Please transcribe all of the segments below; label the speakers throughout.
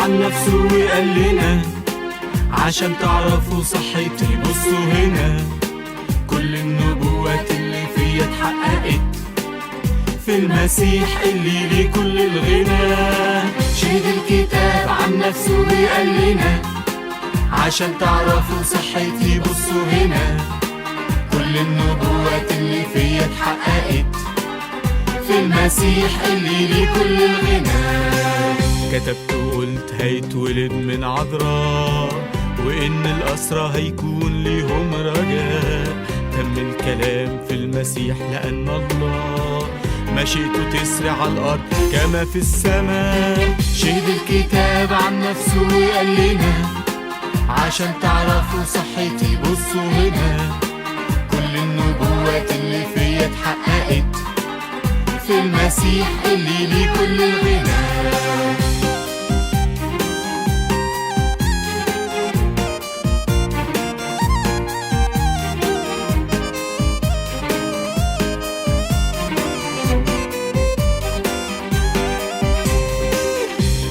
Speaker 1: عن نفسه وقال لنا عشان تعرفوا صحتي بصوا هنا. كل النبوات اللي فيا اتحققت في المسيح اللي ليه كل الغنى. شهد الكتاب عن نفسه وقال لنا عشان تعرفوا صحتي بصوا هنا. كل النبوات اللي فيا اتحققت في المسيح اللي ليه كل الغنى. كتبت وقلت هيتولد من عذراء، وإن الأسرى هيكون ليهم رجاء. تم الكلام في المسيح لأن الله مشيئته تسري على الأرض كما في السماء. شهد الكتاب عن نفسه وقال لنا عشان تعرفوا صحتي بصوا هنا. كل النبوات اللي فيا اتحققت في المسيح اللي ليه كل الغنى.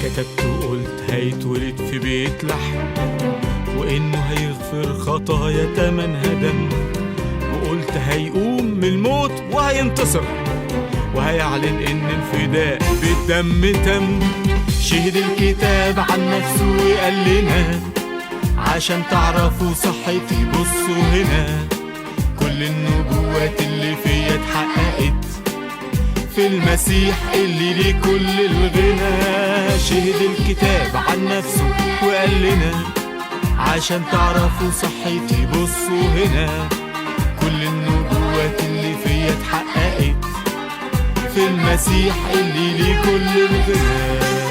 Speaker 1: كتبت وقلت هيتولد في بيت لحم، وإنه هيغفر خطايا تمنها دم. وقلت هيقوم من الموت وهينتصر، وهيعلن إن الفداء بالدم تم. شهد الكتاب عن نفسه وقال لنا عشان تعرفوا صحتي بصوا هنا. كل النبوات اللي فيا اتحققت في المسيح اللي ليه كل الغنى. شهد الكتاب عن نفسه وقال لنا عشان تعرفوا صحتي بصوا هنا. كل النبوات اللي فيا اتحققت في المسيح اللي ليه كل الغنى.